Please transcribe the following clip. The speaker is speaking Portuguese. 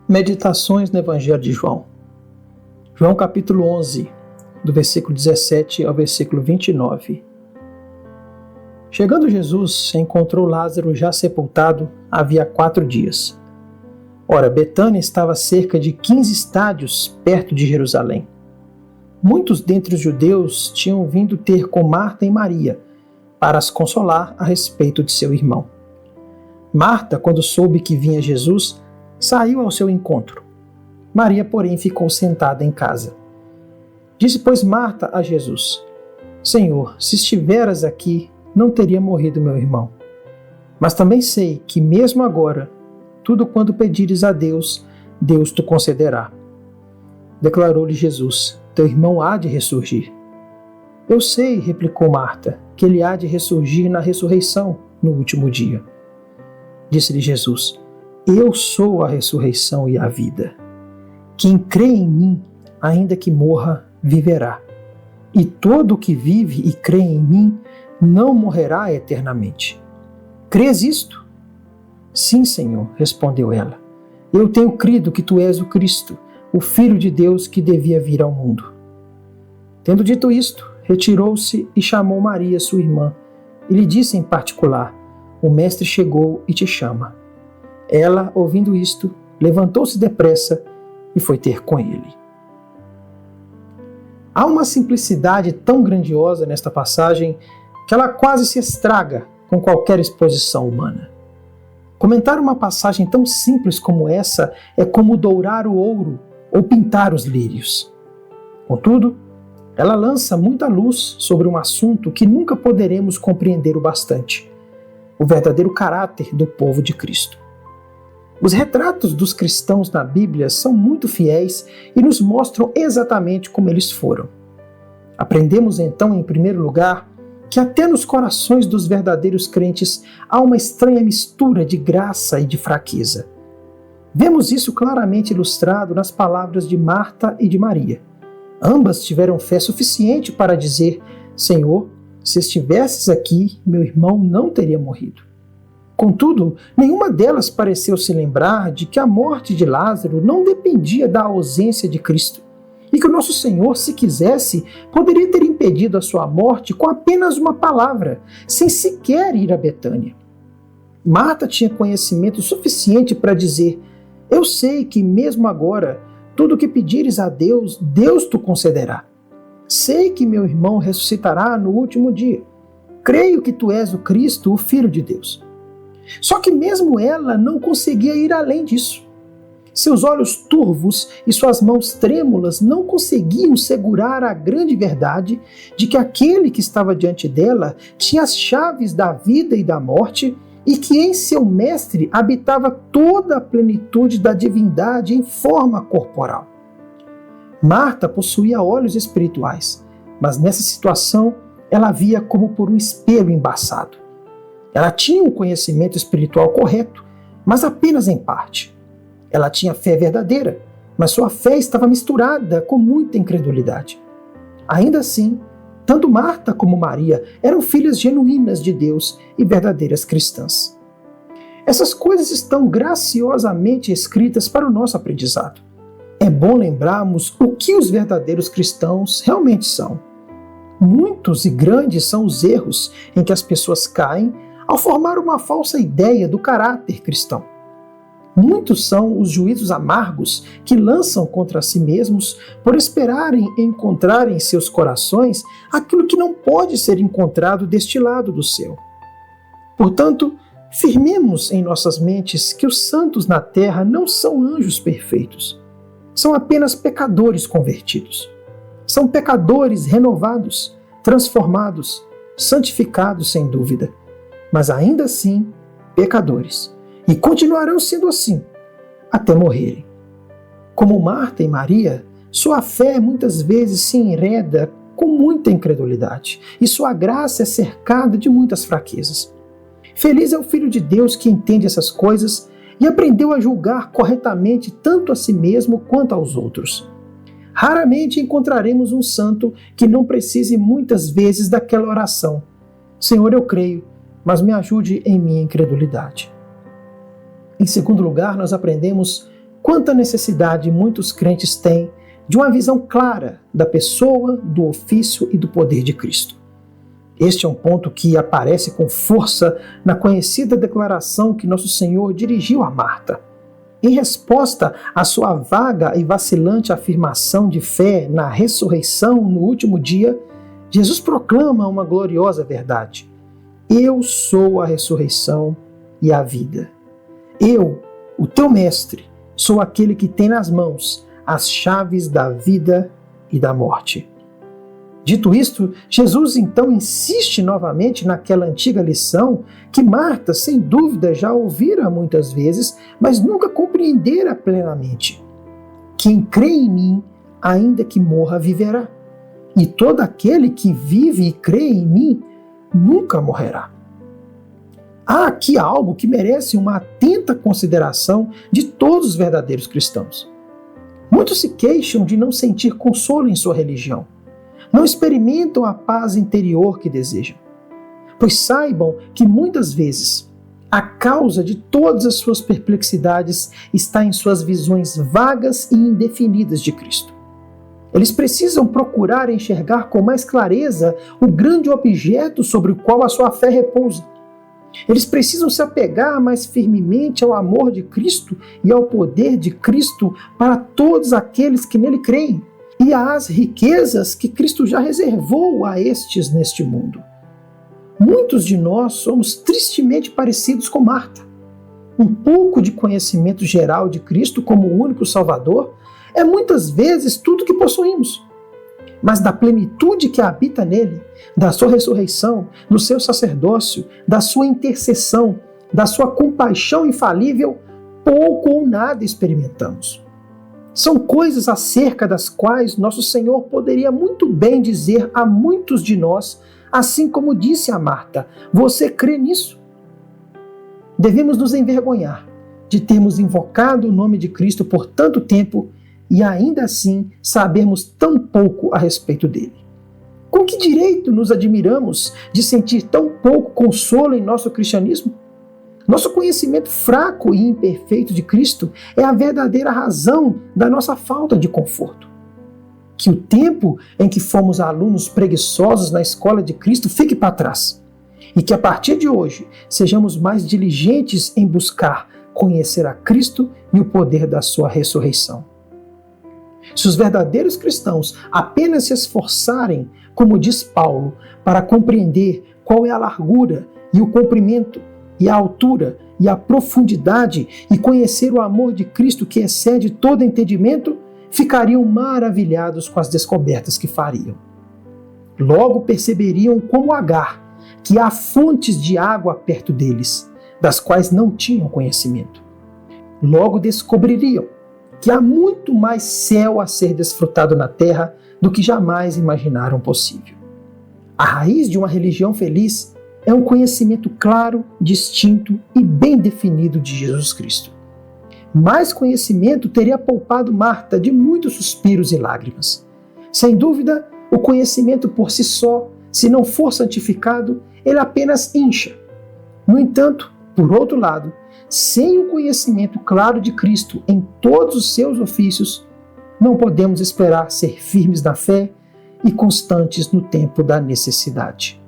Meditações no Evangelho de João. João capítulo 11, do versículo 17 ao versículo 29. Chegando Jesus, encontrou Lázaro já sepultado havia 4 dias. Ora, Betânia estava a cerca de 15 estádios perto de Jerusalém. Muitos dentre os judeus tinham vindo ter com Marta e Maria para as consolar a respeito de seu irmão. Marta, quando soube que vinha Jesus, saiu ao seu encontro. Maria, porém, ficou sentada em casa. Disse, pois, Marta a Jesus: Senhor, se estiveras aqui, não teria morrido meu irmão. Mas também sei que, mesmo agora, tudo quanto pedires a Deus, Deus te concederá. Declarou-lhe Jesus: Teu irmão há de ressurgir. Eu sei, replicou Marta, que ele há de ressurgir na ressurreição, no último dia. Disse-lhe Jesus: Eu sou a ressurreição e a vida. Quem crê em mim, ainda que morra, viverá. E todo o que vive e crê em mim não morrerá eternamente. Crês isto? Sim, Senhor, respondeu ela. Eu tenho crido que tu és o Cristo, o Filho de Deus que devia vir ao mundo. Tendo dito isto, retirou-se e chamou Maria, sua irmã, e lhe disse em particular: O Mestre chegou e te chama. Ela, ouvindo isto, levantou-se depressa e foi ter com ele. Há uma simplicidade tão grandiosa nesta passagem que ela quase se estraga com qualquer exposição humana. Comentar uma passagem tão simples como essa é como dourar o ouro ou pintar os lírios. Contudo, ela lança muita luz sobre um assunto que nunca poderemos compreender o bastante: o verdadeiro caráter do povo de Cristo. Os retratos dos cristãos na Bíblia são muito fiéis e nos mostram exatamente como eles foram. Aprendemos então, em primeiro lugar, que até nos corações dos verdadeiros crentes há uma estranha mistura de graça e de fraqueza. Vemos isso claramente ilustrado nas palavras de Marta e de Maria. Ambas tiveram fé suficiente para dizer: Senhor, se estivesses aqui, meu irmão não teria morrido. Contudo, nenhuma delas pareceu se lembrar de que a morte de Lázaro não dependia da ausência de Cristo, e que o nosso Senhor, se quisesse, poderia ter impedido a sua morte com apenas uma palavra, sem sequer ir a Betânia. Marta tinha conhecimento suficiente para dizer: Eu sei que mesmo agora, tudo o que pedires a Deus, Deus te concederá. Sei que meu irmão ressuscitará no último dia. Creio que tu és o Cristo, o Filho de Deus. Só que mesmo ela não conseguia ir além disso. Seus olhos turvos e suas mãos trêmulas não conseguiam segurar a grande verdade de que aquele que estava diante dela tinha as chaves da vida e da morte e que em seu mestre habitava toda a plenitude da divindade em forma corporal. Marta possuía olhos espirituais, mas nessa situação ela via como por um espelho embaçado. Ela tinha um conhecimento espiritual correto, mas apenas em parte. Ela tinha fé verdadeira, mas sua fé estava misturada com muita incredulidade. Ainda assim, tanto Marta como Maria eram filhas genuínas de Deus e verdadeiras cristãs. Essas coisas estão graciosamente escritas para o nosso aprendizado. É bom lembrarmos o que os verdadeiros cristãos realmente são. Muitos e grandes são os erros em que as pessoas caem ao formar uma falsa ideia do caráter cristão. Muitos são os juízos amargos que lançam contra si mesmos por esperarem encontrar em seus corações aquilo que não pode ser encontrado deste lado do céu. Portanto, firmemos em nossas mentes que os santos na terra não são anjos perfeitos. São apenas pecadores convertidos. São pecadores renovados, transformados, santificados sem dúvida, mas ainda assim pecadores, e continuarão sendo assim até morrerem. Como Marta e Maria, sua fé muitas vezes se enreda com muita incredulidade, e sua graça é cercada de muitas fraquezas. Feliz é o Filho de Deus que entende essas coisas e aprendeu a julgar corretamente tanto a si mesmo quanto aos outros. Raramente encontraremos um santo que não precise muitas vezes daquela oração: Senhor, eu creio, mas me ajude em minha incredulidade. Em segundo lugar, nós aprendemos quanta necessidade muitos crentes têm de uma visão clara da pessoa, do ofício e do poder de Cristo. Este é um ponto que aparece com força na conhecida declaração que nosso Senhor dirigiu a Marta. Em resposta à sua vaga e vacilante afirmação de fé na ressurreição no último dia, Jesus proclama uma gloriosa verdade: Eu sou a ressurreição e a vida. Eu, o teu mestre, sou aquele que tem nas mãos as chaves da vida e da morte. Dito isto, Jesus então insiste novamente naquela antiga lição que Marta, sem dúvida, já ouvira muitas vezes, mas nunca compreendera plenamente. Quem crê em mim, ainda que morra, viverá. E todo aquele que vive e crê em mim, nunca morrerá. Há aqui algo que merece uma atenta consideração de todos os verdadeiros cristãos. Muitos se queixam de não sentir consolo em sua religião. Não experimentam a paz interior que desejam. Pois saibam que muitas vezes a causa de todas as suas perplexidades está em suas visões vagas e indefinidas de Cristo. Eles precisam procurar enxergar com mais clareza o grande objeto sobre o qual a sua fé repousa. Eles precisam se apegar mais firmemente ao amor de Cristo e ao poder de Cristo para todos aqueles que nele creem, e às riquezas que Cristo já reservou a estes neste mundo. Muitos de nós somos tristemente parecidos com Marta. Um pouco de conhecimento geral de Cristo como o único Salvador é muitas vezes tudo que possuímos. Mas da plenitude que habita nele, da sua ressurreição, do seu sacerdócio, da sua intercessão, da sua compaixão infalível, pouco ou nada experimentamos. São coisas acerca das quais nosso Senhor poderia muito bem dizer a muitos de nós, assim como disse a Marta: você crê nisso? Devemos nos envergonhar de termos invocado o nome de Cristo por tanto tempo e ainda assim sabermos tão pouco a respeito dele. Com que direito nos admiramos de sentir tão pouco consolo em nosso cristianismo? Nosso conhecimento fraco e imperfeito de Cristo é a verdadeira razão da nossa falta de conforto. Que o tempo em que fomos alunos preguiçosos na escola de Cristo fique para trás. E que a partir de hoje sejamos mais diligentes em buscar conhecer a Cristo e o poder da sua ressurreição. Se os verdadeiros cristãos apenas se esforçarem, como diz Paulo, para compreender qual é a largura e o comprimento e a altura e a profundidade e conhecer o amor de Cristo que excede todo entendimento, ficariam maravilhados com as descobertas que fariam. Logo perceberiam como Agar, que há fontes de água perto deles, das quais não tinham conhecimento. Logo descobririam que há muito mais céu a ser desfrutado na terra do que jamais imaginaram possível. A raiz de uma religião feliz é um conhecimento claro, distinto e bem definido de Jesus Cristo. Mais conhecimento teria poupado Marta de muitos suspiros e lágrimas. Sem dúvida, o conhecimento por si só, se não for santificado, ele apenas incha. No entanto, por outro lado, sem o conhecimento claro de Cristo em todos os seus ofícios, não podemos esperar ser firmes na fé e constantes no tempo da necessidade.